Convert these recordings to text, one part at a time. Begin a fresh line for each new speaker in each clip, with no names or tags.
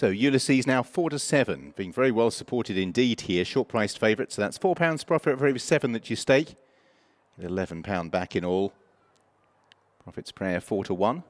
So Ulysses now 4-7, being very well supported indeed here. Short priced favourite, so that's £4 profit for every 7 that you stake. £11 back in all. Profits prayer 4-1.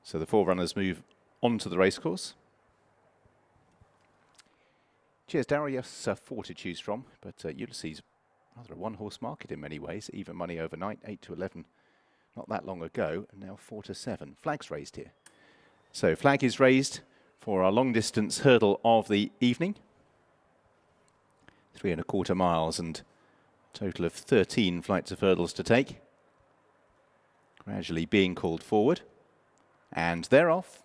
So the 4 runners move on to the racecourse. Cheers, Darryl. Yes, 4 to choose from, but Ulysses, rather a one-horse market in many ways. Even money overnight, 8-11, not that long ago, and now 4-7. Flag's raised here. So flag is raised for our long-distance hurdle of the evening. 3¼ miles and a total of 13 flights of hurdles to take. Gradually being called forward. And they're off.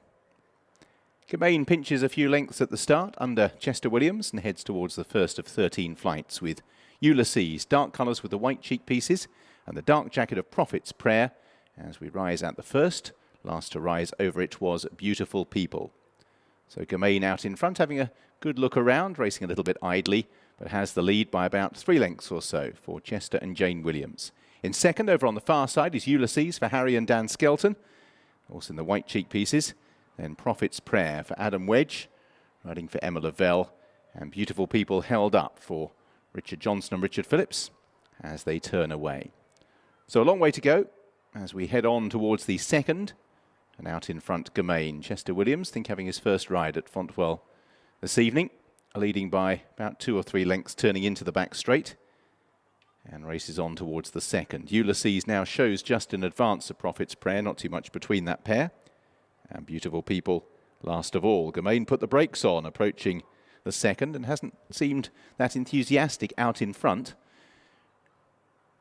Gemain pinches a few lengths at the start under Chester Williams and heads towards the first of 13 flights with Ulysses, dark colours with the white cheek pieces and the dark jacket of Prophet's Prayer as we rise at the first. Last to rise over it was Beautiful People. So Gemain out in front, having a good look around, racing a little bit idly, but has the lead by about 3 lengths or so for Chester and Jane Williams. In second, over on the far side, is Ulysses for Harry and Dan Skelton, also in the white cheek pieces. Then Prophet's Prayer for Adam Wedge, riding for Emma Lavelle, and Beautiful People held up for Richard Johnson and Richard Phillips as they turn away. So a long way to go as we head on towards the second. And out in front, Gemain. Chester Williams, think having his first ride at Fontwell this evening, leading by about 2 or 3 lengths, turning into the back straight. And races on towards the second. Ulysses now shows just in advance of Prophet's Prayer, not too much between that pair. And Beautiful People last of all. Gemain put the brakes on, approaching the second, and hasn't seemed that enthusiastic out in front.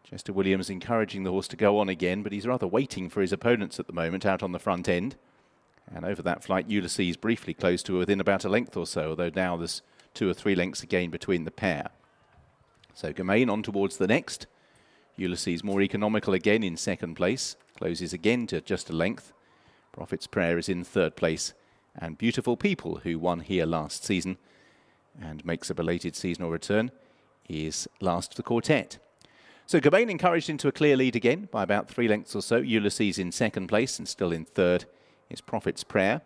Chester Williams encouraging the horse to go on again, but he's rather waiting for his opponents at the moment out on the front end. And over that flight, Ulysses briefly close to within about a length or so, although now there's 2 or 3 lengths again between the pair. So Gemain on towards the next. Ulysses more economical again in second place, closes again to just a length. Prophet's Prayer is in third place, and Beautiful People, who won here last season and makes a belated seasonal return, is last of the quartet. So Gemain encouraged into a clear lead again by about 3 lengths or so. Ulysses in second place and still in third is Prophet's Prayer.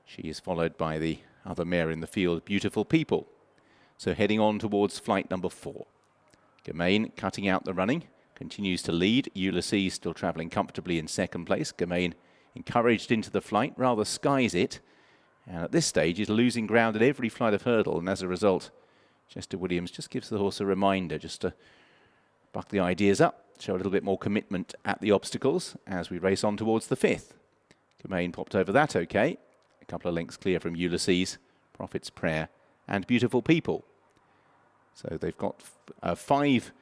She is followed by the other mare in the field, Beautiful People. So heading on towards flight number 4. Gemain cutting out the running, continues to lead. Ulysses still travelling comfortably in second place. Gemain encouraged into the flight, rather skies it. And at this stage is losing ground at every flight of hurdle. And as a result, Chester Williams just gives the horse a reminder just to buck the ideas up, show a little bit more commitment at the obstacles as we race on towards the 5th. Gemain popped over that okay. A couple of lengths clear from Ulysses, Prophet's Prayer and Beautiful People. So they've got 5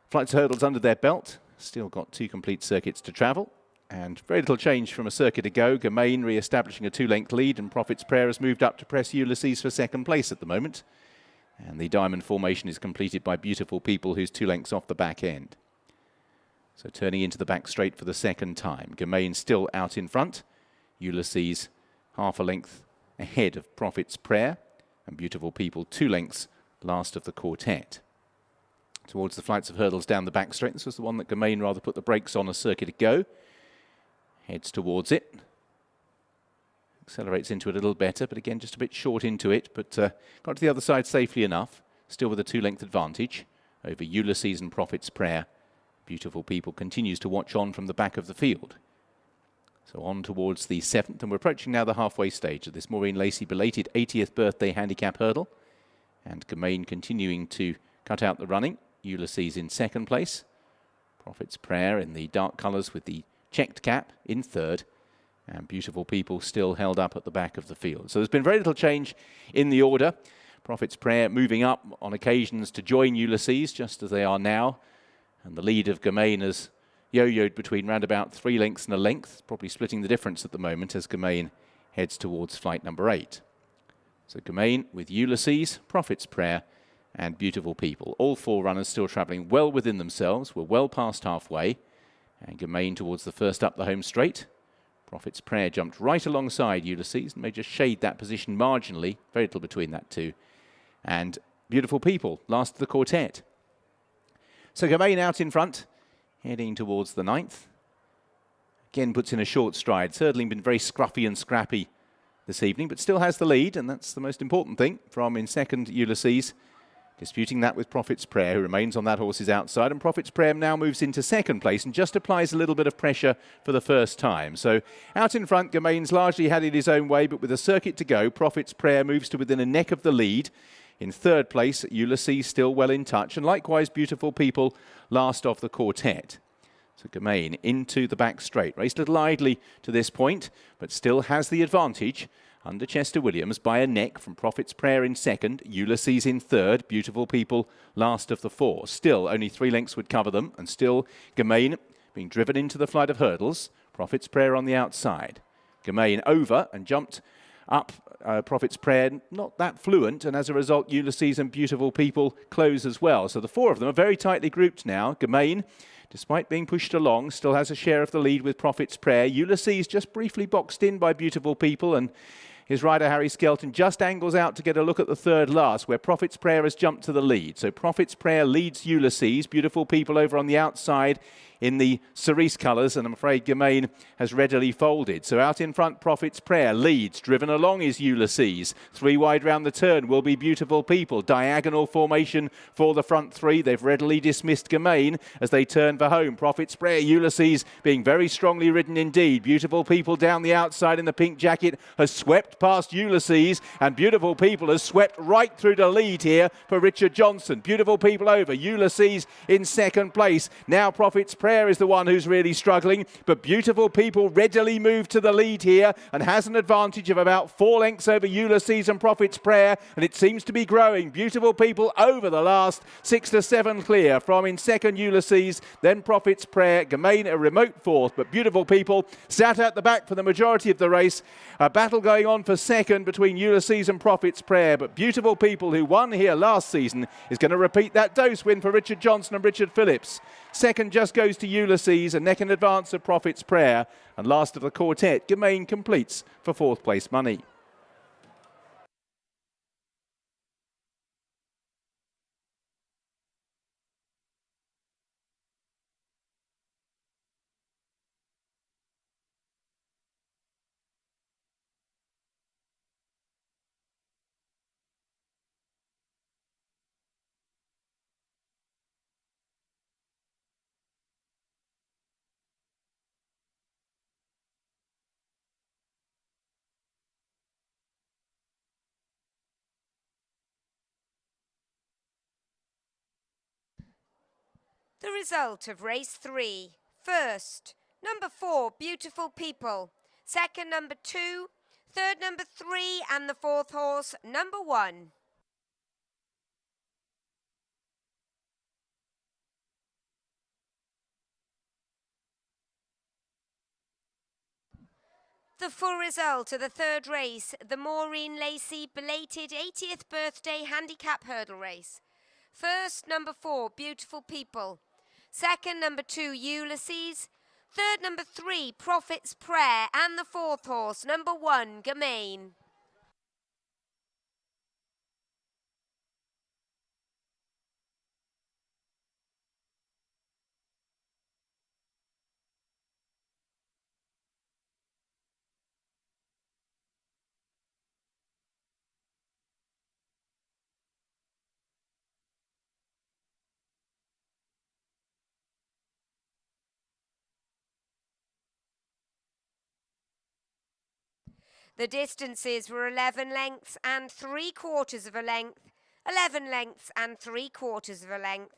flights of hurdles under their belt. Still got 2 complete circuits to travel. And very little change from a circuit to go. Gemain re-establishing a 2-length lead, and Prophet's Prayer has moved up to press Ulysses for second place at the moment. And the diamond formation is completed by Beautiful People, who's 2 lengths off the back end. So turning into the back straight for the second time. Gemain still out in front. Ulysses half a length ahead of Prophet's Prayer. And Beautiful People 2 lengths last of the quartet. Towards the flights of hurdles down the back straight. This was the one that Gemain rather put the brakes on a circuit ago. Heads towards it. Accelerates into it a little better, but again, just a bit short into it, but got to the other side safely enough, still with a 2-length advantage over Ulysses and Prophet's Prayer. Beautiful People continues to watch on from the back of the field. So on towards the 7th, and we're approaching now the halfway stage of this Maureen Lacey belated 80th birthday handicap hurdle. And Gemain continuing to cut out the running. Ulysses in second place. Prophet's Prayer in the dark colours with the checked cap in third. And Beautiful People still held up at the back of the field. So there's been very little change in the order. Prophet's Prayer moving up on occasions to join Ulysses, just as they are now. And the lead of Gemain has yo-yoed between round about 3 lengths and a length, probably splitting the difference at the moment as Gemain heads towards flight number 8. So Gemain with Ulysses, Prophet's Prayer and Beautiful People. All 4 runners still travelling well within themselves. We're well past halfway. And Gemain towards the first up the home straight. Prophet's Prayer jumped right alongside Ulysses and may just shade that position marginally. Very little between that 2. And Beautiful People, last of the quartet. So Gemain out in front, heading towards the 9th. Again, puts in a short stride. Hurdling been very scruffy and scrappy this evening, but still has the lead, and that's the most important thing. From in second, Ulysses, disputing that with Prophet's Prayer, who remains on that horse's outside. And Prophet's Prayer now moves into second place and just applies a little bit of pressure for the first time. So out in front, Germain's largely had it his own way, but with a circuit to go, Prophet's Prayer moves to within a neck of the lead. In third place, Ulysses still well in touch, and likewise Beautiful People last of the quartet. So Germain into the back straight. Raced a little idly to this point, but still has the advantage under Chester Williams by a neck from Prophet's Prayer in second, Ulysses in third, Beautiful People last of the four. Still, only 3 lengths would cover them, and still Germain being driven into the flight of hurdles. Prophet's Prayer on the outside. Germain over and jumped up. Prophet's Prayer not that fluent, and as a result Ulysses and Beautiful People close as well. So the 4 of them are very tightly grouped now. Germain, despite being pushed along, still has a share of the lead with Prophet's Prayer. Ulysses just briefly boxed in by Beautiful People, and his rider Harry Skelton just angles out to get a look at the third last, where Prophet's Prayer has jumped to the lead. So Prophet's Prayer leads Ulysses. Beautiful People over on the outside in the cerise colours, and I'm afraid Germain has readily folded. So out in front, Prophet's Prayer leads. Driven along is Ulysses. 3 wide round the turn will be Beautiful People. Diagonal formation for the front 3. They've readily dismissed Germain as they turn for home. Prophet's Prayer, Ulysses being very strongly ridden indeed. Beautiful People down the outside in the pink jacket has swept past Ulysses, and Beautiful People has swept right through the lead here for Richard Johnson. Beautiful People over. Ulysses in second place. Now Prophet's Prayer is the one who's really struggling, but Beautiful People readily move to the lead here and has an advantage of about 4 lengths over Ulysses and Prophet's Prayer, and it seems to be growing. Beautiful People over the last 6 to 7 clear. From in second, Ulysses, then Prophet's Prayer. Germain a remote fourth, but Beautiful People sat at the back for the majority of the race. A battle going on for second between Ulysses and Prophet's Prayer, but Beautiful People, who won here last season, is going to repeat that dose win for Richard Johnson and Richard Phillips. Second just goes to Ulysses, a neck in advance of Prophet's Prayer, and last of the quartet, Germain completes for 4th place money.
The result of race 3. First, number 4, Beautiful People. Second, number 2. Third, number 3. And the 4th horse, number 1. The full result of the 3rd race, the Maureen Lacey belated 80th birthday handicap hurdle race. First, number 4, Beautiful People. Second, number 2, Ulysses. Third, number 3, Prophet's Prayer. And the 4th horse, number 1, Germain. The distances were 11 lengths and 3/4 of a length, 11 lengths and 3/4 of a length.